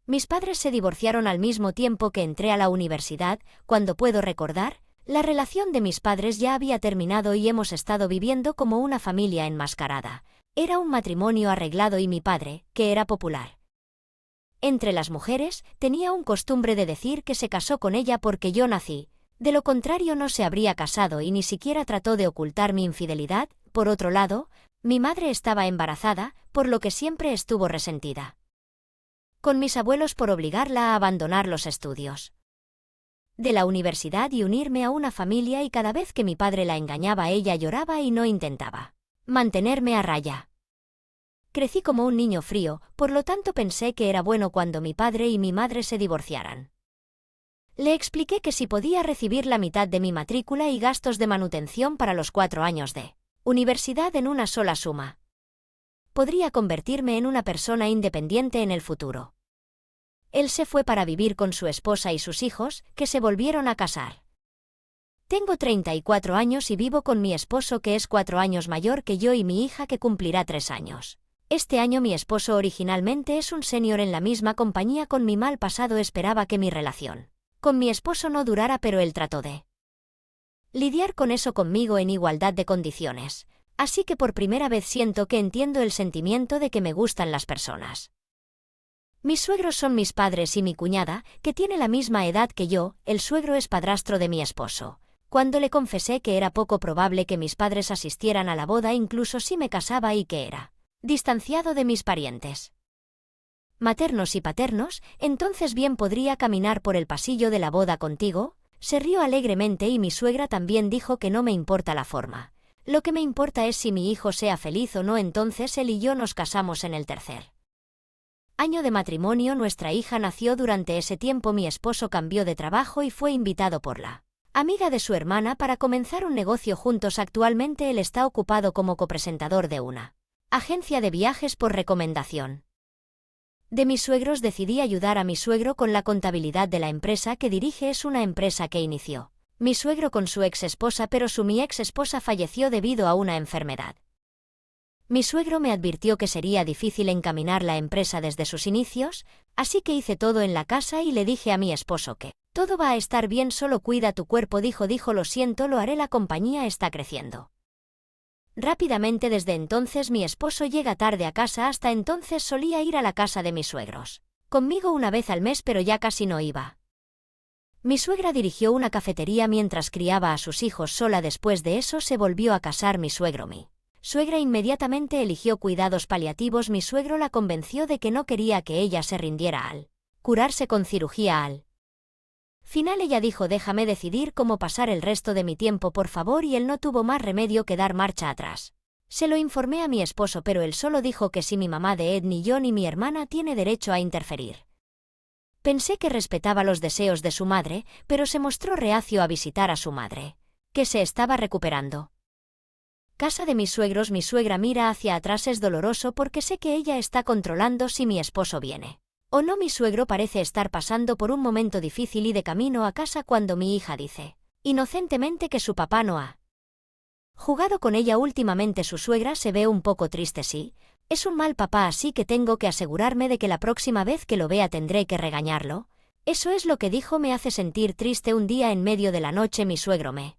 Mis padres se divorciaron al mismo tiempo que entré a la universidad. Cuando puedo recordar, la relación de mis padres ya había terminado y hemos estado viviendo como una familia enmascarada. Era un matrimonio arreglado y mi padre, que era popular entre las mujeres, tenía un costumbre de decir que se casó con ella porque yo nací. De lo contrario no se habría casado y ni siquiera trató de ocultar mi infidelidad. Por otro lado, mi madre estaba embarazada, por lo que siempre estuvo resentida con mis abuelos por obligarla a abandonar los estudios de la universidad y unirme a una familia, y cada vez que mi padre la engañaba ella lloraba y no intentaba mantenerme a raya. Crecí como un niño frío, por lo tanto pensé que era bueno cuando mi padre y mi madre se divorciaran. Le expliqué que si podía recibir la mitad de mi matrícula y gastos de manutención para los 4 años de universidad en una sola suma, podría convertirme en una persona independiente en el futuro. Él se fue para vivir con su esposa y sus hijos, que se volvieron a casar. Tengo 34 años y vivo con mi esposo, que es 4 años mayor que yo, y mi hija, que cumplirá 3 años. Este año mi esposo originalmente es un senior en la misma compañía. Con mi mal pasado esperaba que mi relación con mi esposo no durara, pero él trató de lidiar con eso conmigo en igualdad de condiciones. Así que por primera vez siento que entiendo el sentimiento de que me gustan las personas. Mis suegros son mis padres y mi cuñada, que tiene la misma edad que yo. El suegro es padrastro de mi esposo. Cuando le confesé que era poco probable que mis padres asistieran a la boda incluso si me casaba y que era distanciado de mis parientes maternos y paternos, entonces bien podría caminar por el pasillo de la boda contigo. Se rió alegremente y mi suegra también dijo que no me importa la forma. Lo que me importa es si mi hijo sea feliz o no. Entonces él y yo nos casamos en el 3er año de matrimonio. Nuestra hija nació. Durante ese tiempo mi esposo cambió de trabajo y fue invitado por la amiga de su hermana para comenzar un negocio juntos. Actualmente él está ocupado como copresentador de una agencia de viajes por recomendación de mis suegros. Decidí ayudar a mi suegro con la contabilidad de la empresa que dirige. Es una empresa que inició mi suegro con su ex esposa, pero mi ex esposa falleció debido a una enfermedad. Mi suegro me advirtió que sería difícil encaminar la empresa desde sus inicios, así que hice todo en la casa y le dije a mi esposo que todo va a estar bien, solo cuida tu cuerpo. Dijo, lo siento, lo haré, la compañía está creciendo rápidamente. Desde entonces mi esposo llega tarde a casa. Hasta entonces solía ir a la casa de mis suegros conmigo una vez al mes, pero ya casi no iba. Mi suegra dirigió una cafetería mientras criaba a sus hijos sola. Después de eso se volvió a casar mi suegro. Mi suegra inmediatamente eligió cuidados paliativos. Mi suegro la convenció de que no quería que ella se rindiera al curarse con cirugía. Al final ella dijo, déjame decidir cómo pasar el resto de mi tiempo, por favor, y él no tuvo más remedio que dar marcha atrás. Se lo informé a mi esposo, pero él solo dijo que si mi mamá de Ed, ni yo ni mi hermana tiene derecho a interferir. Pensé que respetaba los deseos de su madre, pero se mostró reacio a visitar a su madre, que se estaba recuperando. Casa de mis suegros. Mi suegra mira hacia atrás. Es doloroso porque sé que ella está controlando si mi esposo viene o no. Mi suegro parece estar pasando por un momento difícil y de camino a casa cuando mi hija dice inocentemente que su papá no ha jugado con ella últimamente. Su suegra se ve un poco triste. Sí, es un mal papá, así que tengo que asegurarme de que la próxima vez que lo vea tendré que regañarlo. Eso es lo que dijo. Me hace sentir triste. Un día en medio de la noche mi suegro me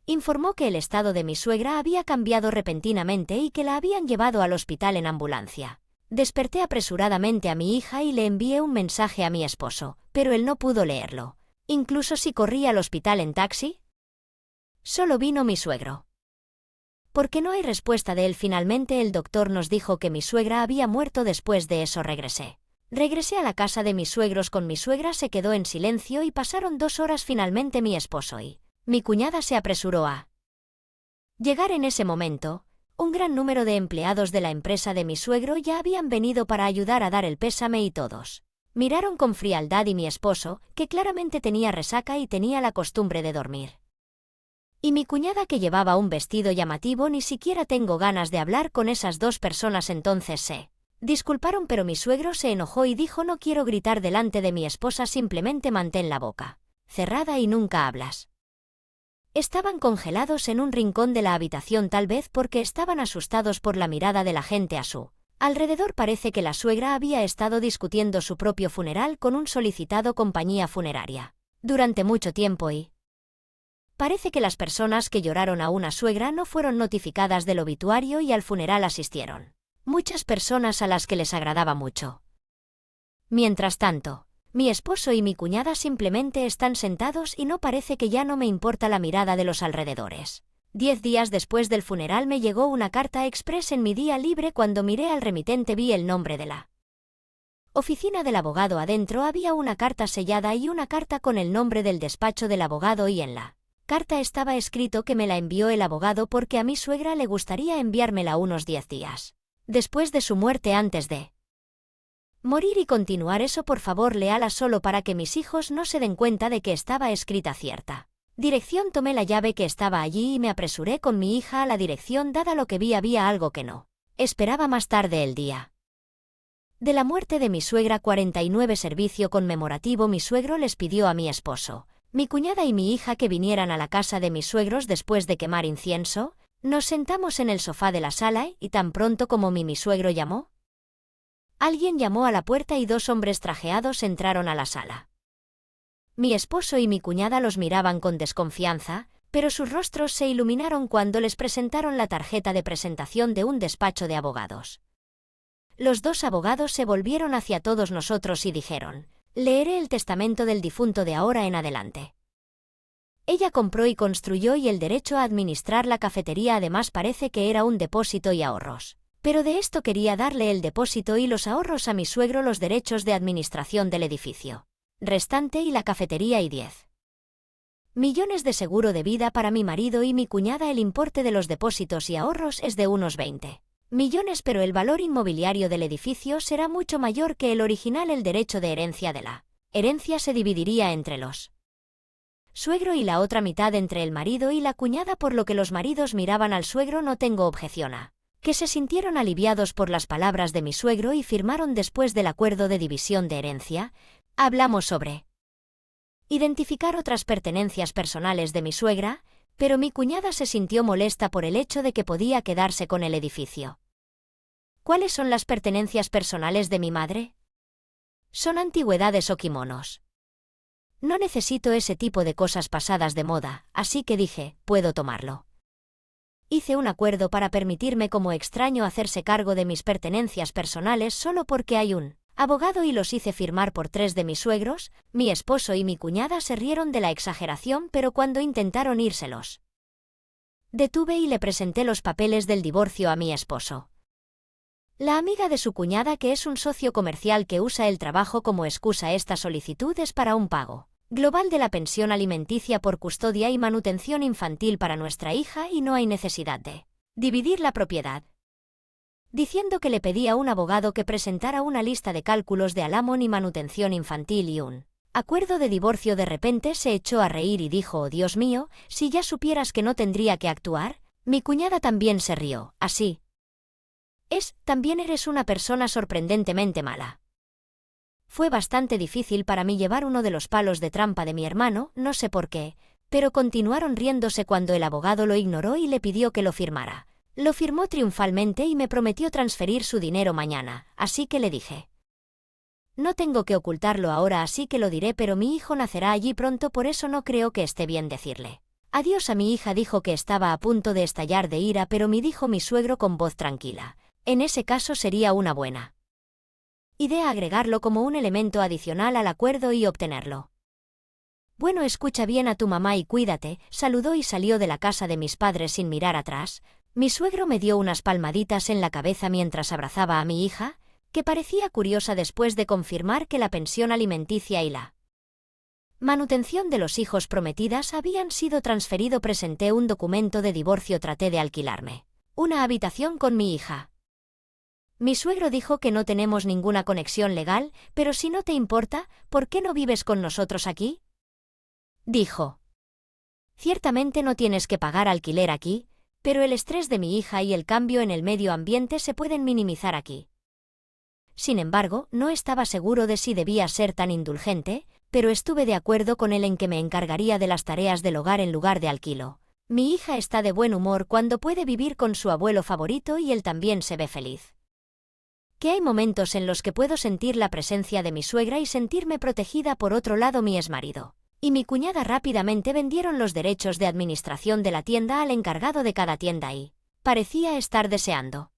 informó que el estado de mi suegra había cambiado repentinamente y que la habían llevado al hospital en ambulancia. Desperté apresuradamente a mi hija y le envié un mensaje a mi esposo, pero él no pudo leerlo. Incluso si corrí al hospital en taxi, solo vino mi suegro. Porque no hay respuesta de él. Finalmente el doctor nos dijo que mi suegra había muerto. Después de eso regresé a la casa de mis suegros con mi suegra. Se quedó en silencio y pasaron 2 horas. Finalmente mi esposo y mi cuñada se apresuró a llegar. En ese momento, un gran número de empleados de la empresa de mi suegro ya habían venido para ayudar a dar el pésame y todos miraron con frialdad y mi esposo, que claramente tenía resaca y tenía la costumbre de dormir, y mi cuñada, que llevaba un vestido llamativo. Ni siquiera tengo ganas de hablar con esas 2 personas. Entonces se disculparon, pero mi suegro se enojó y dijo, no quiero gritar delante de mi esposa, simplemente mantén la boca cerrada y nunca hablas. Estaban congelados en un rincón de la habitación, tal vez porque estaban asustados por la mirada de la gente a su Alrededor parece que la suegra había estado discutiendo su propio funeral con un solicitado compañía funeraria durante mucho tiempo y parece que las personas que lloraron a una suegra no fueron notificadas del obituario y al funeral asistieron muchas personas a las que les agradaba mucho. Mientras tanto, mi esposo y mi cuñada simplemente están sentados y no parece que ya no me importa la mirada de los alrededores. 10 días después del funeral me llegó una carta express en mi día libre. Cuando miré al remitente vi el nombre de la oficina del abogado. Adentro había una carta sellada y una carta con el nombre del despacho del abogado y en la carta estaba escrito que me la envió el abogado porque a mi suegra le gustaría enviármela unos 10 días después de su muerte antes de morir y continuar. Eso, por favor, léala solo para que mis hijos no se den cuenta de que estaba escrita cierta dirección. Tomé la llave que estaba allí y me apresuré con mi hija a la dirección dada. Lo que vi había algo que no esperaba. Más tarde, el día de la muerte de mi suegra, 49 servicio conmemorativo, mi suegro les pidió a mi esposo, mi cuñada y mi hija que vinieran a la casa de mis suegros después de quemar incienso. Nos sentamos en el sofá de la sala y tan pronto como mi suegro llamó, alguien llamó a la puerta y 2 hombres trajeados entraron a la sala. Mi esposo y mi cuñada los miraban con desconfianza, pero sus rostros se iluminaron cuando les presentaron la tarjeta de presentación de un despacho de abogados. Los 2 abogados se volvieron hacia todos nosotros y dijeron: leeré el testamento del difunto de ahora en adelante. Ella compró y construyó y el derecho a administrar la cafetería. Además parece que era un depósito y ahorros. Pero de esto quería darle el depósito y los ahorros a mi suegro, los derechos de administración del edificio restante y la cafetería y 10 millones de seguro de vida para mi marido y mi cuñada. El importe de los depósitos y ahorros es de unos 20 millones, pero el valor inmobiliario del edificio será mucho mayor que el original. El derecho de herencia de la herencia se dividiría entre los suegro y la otra mitad entre el marido y la cuñada, por lo que los maridos miraban al suegro. No tengo objeción a que se sintieron aliviados por las palabras de mi suegro y firmaron. Después del acuerdo de división de herencia, hablamos sobre identificar otras pertenencias personales de mi suegra, pero mi cuñada se sintió molesta por el hecho de que podía quedarse con el edificio. ¿Cuáles son las pertenencias personales de mi madre? Son antigüedades o kimonos. No necesito ese tipo de cosas pasadas de moda, así que dije, puedo tomarlo. Hice un acuerdo para permitirme como extraño hacerse cargo de mis pertenencias personales solo porque hay un abogado y los hice firmar por 3 de mis suegros. Mi esposo y mi cuñada se rieron de la exageración, pero cuando intentaron írselos detuve y le presenté los papeles del divorcio a mi esposo. La amiga de su cuñada, que es un socio comercial que usa el trabajo como excusa. Esta solicitud es para un pago global de la pensión alimenticia por custodia y manutención infantil para nuestra hija y no hay necesidad de dividir la propiedad. Diciendo que le pedí a un abogado que presentara una lista de cálculos de alamón y manutención infantil y un acuerdo de divorcio. De repente se echó a reír y dijo: oh Dios mío, si ya supieras que no tendría que actuar. Mi cuñada también se rió. Así también eres una persona sorprendentemente mala. Fue bastante difícil para mí llevar uno de los palos de trampa de mi hermano, no sé por qué, pero continuaron riéndose cuando el abogado lo ignoró y le pidió que lo firmara. Lo firmó triunfalmente y me prometió transferir su dinero mañana, así que le dije: no tengo que ocultarlo ahora, así que lo diré, pero mi hijo nacerá allí pronto, por eso no creo que esté bien decirle adiós a mi hija. Dijo que estaba a punto de estallar de ira, pero dijo mi suegro con voz tranquila: en ese caso sería una buena idea agregarlo como un elemento adicional al acuerdo y obtenerlo. Bueno, escucha bien a tu mamá y cuídate. Saludó y salió de la casa de mis padres sin mirar atrás. Mi suegro me dio unas palmaditas en la cabeza mientras abrazaba a mi hija, que parecía curiosa después de confirmar que la pensión alimenticia y la manutención de los hijos prometidas habían sido transferido. Presenté un documento de divorcio. Traté de alquilarme una habitación con mi hija. Mi suegro dijo que no tenemos ninguna conexión legal, pero si no te importa, ¿por qué no vives con nosotros aquí? Dijo: ciertamente no tienes que pagar alquiler aquí, pero el estrés de mi hija y el cambio en el medio ambiente se pueden minimizar aquí. Sin embargo, no estaba seguro de si debía ser tan indulgente, pero estuve de acuerdo con él en que me encargaría de las tareas del hogar en lugar de alquilo. Mi hija está de buen humor cuando puede vivir con su abuelo favorito y él también se ve feliz. que hay momentos en los que puedo sentir la presencia de mi suegra y sentirme protegida. Por otro lado, mi exmarido y mi cuñada rápidamente vendieron los derechos de administración de la tienda al encargado de cada tienda y parecía estar deseando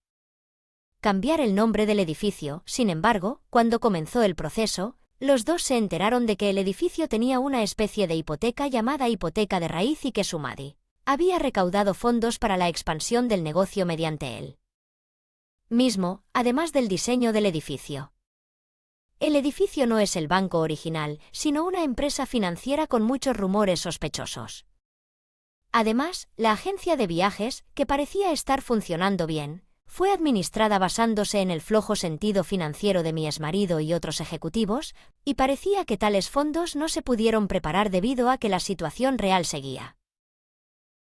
cambiar el nombre del edificio. Sin embargo, cuando comenzó el proceso, los dos se enteraron de que el edificio tenía una especie de hipoteca llamada hipoteca de raíz y que su madre había recaudado fondos para la expansión del negocio mediante él mismo, además del diseño del edificio. El edificio no es el banco original, sino una empresa financiera con muchos rumores sospechosos. Además, la agencia de viajes, que parecía estar funcionando bien, fue administrada basándose en el flojo sentido financiero de mi exmarido y otros ejecutivos, y parecía que tales fondos no se pudieron preparar debido a que la situación real seguía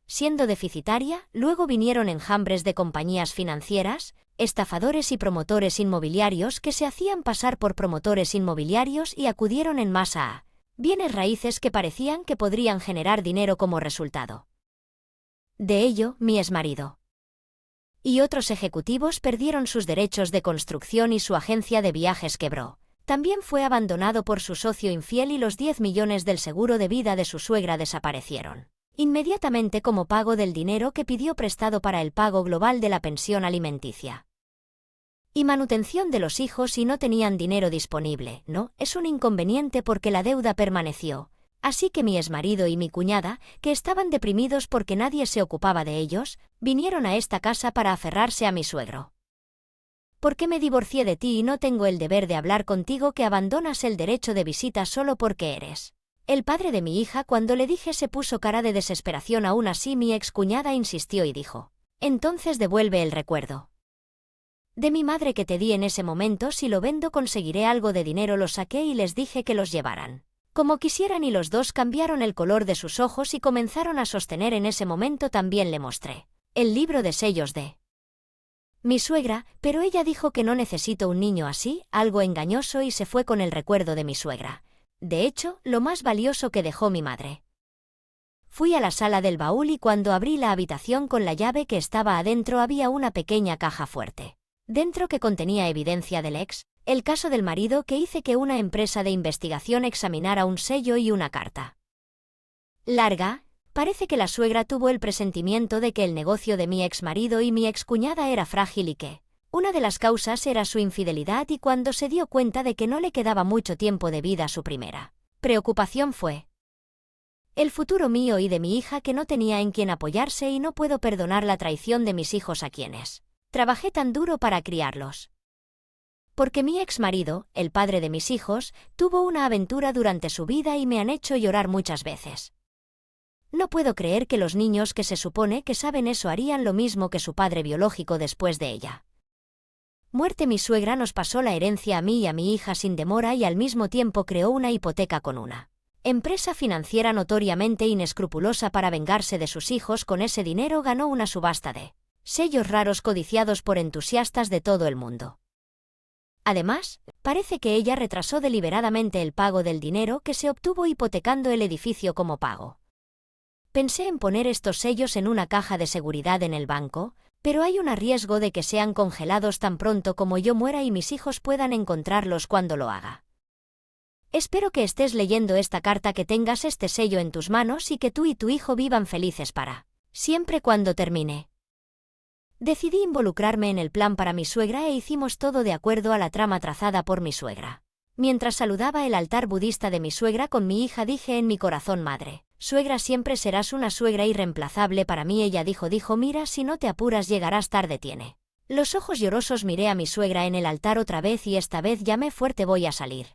siendo deficitaria. Luego vinieron enjambres de compañías financieras, estafadores y promotores inmobiliarios que se hacían pasar por promotores inmobiliarios y acudieron en masa a bienes raíces que parecían que podrían generar dinero como resultado. De ello, mi exmarido y otros ejecutivos perdieron sus derechos de construcción y su agencia de viajes quebró. También fue abandonado por su socio infiel y los 10 millones del seguro de vida de su suegra desaparecieron inmediatamente como pago del dinero que pidió prestado para el pago global de la pensión alimenticia y manutención de los hijos, y no tenían dinero disponible. No, es un inconveniente porque la deuda permaneció. Así que mi exmarido y mi cuñada, que estaban deprimidos porque nadie se ocupaba de ellos, vinieron a esta casa para aferrarse a mi suegro. ¿Por qué me divorcié de ti y no tengo el deber de hablar contigo que abandonas el derecho de visita solo porque eres el padre de mi hija? Cuando le dije se puso cara de desesperación. Aún así mi excuñada insistió y dijo: entonces devuelve el recuerdo de mi madre que te di en ese momento. Si lo vendo conseguiré algo de dinero. Lo saqué y les dije que los llevaran como quisieran, y los dos cambiaron el color de sus ojos y comenzaron a sostener. En ese momento también le mostré el libro de sellos de mi suegra, pero ella dijo que no necesito un niño así, algo engañoso, y se fue con el recuerdo de mi suegra. De hecho, lo más valioso que dejó mi madre. Fui a la sala del baúl y cuando abrí la habitación con la llave que estaba adentro había una pequeña caja fuerte dentro que contenía evidencia del el caso del marido, que hice que una empresa de investigación examinara un sello y una carta larga. Parece que la suegra tuvo el presentimiento de que el negocio de mi exmarido y mi excuñada era frágil y que una de las causas era su infidelidad, y cuando se dio cuenta de que no le quedaba mucho tiempo de vida, su primera preocupación fue el futuro mío y de mi hija, que no tenía en quien apoyarse, y no puedo perdonar la traición de mis hijos a quienes trabajé tan duro para criarlos. Porque mi exmarido, el padre de mis hijos, tuvo una aventura durante su vida y me han hecho llorar muchas veces. No puedo creer que los niños que se supone que saben eso harían lo mismo que su padre biológico después de ella muerte. Mi suegra nos pasó la herencia a mí y a mi hija sin demora, y al mismo tiempo creó una hipoteca con una empresa financiera notoriamente inescrupulosa para vengarse de sus hijos. Con ese dinero ganó una subasta de sellos raros codiciados por entusiastas de todo el mundo. Además, parece que ella retrasó deliberadamente el pago del dinero que se obtuvo hipotecando el edificio como pago. Pensé en poner estos sellos en una caja de seguridad en el banco, pero hay un riesgo de que sean congelados tan pronto como yo muera y mis hijos puedan encontrarlos cuando lo haga. Espero que estés leyendo esta carta, que tengas este sello en tus manos y que tú y tu hijo vivan felices para siempre. Cuando termine, decidí involucrarme en el plan para mi suegra e hicimos todo de acuerdo a la trama trazada por mi suegra. Mientras saludaba el altar budista de mi suegra con mi hija, dije en mi corazón: madre, suegra, siempre serás una suegra irreemplazable para mí. Ella dijo: mira, si no te apuras llegarás tarde. Tiene los ojos llorosos. Miré a mi suegra en el altar otra vez y esta vez llamé fuerte: voy a salir.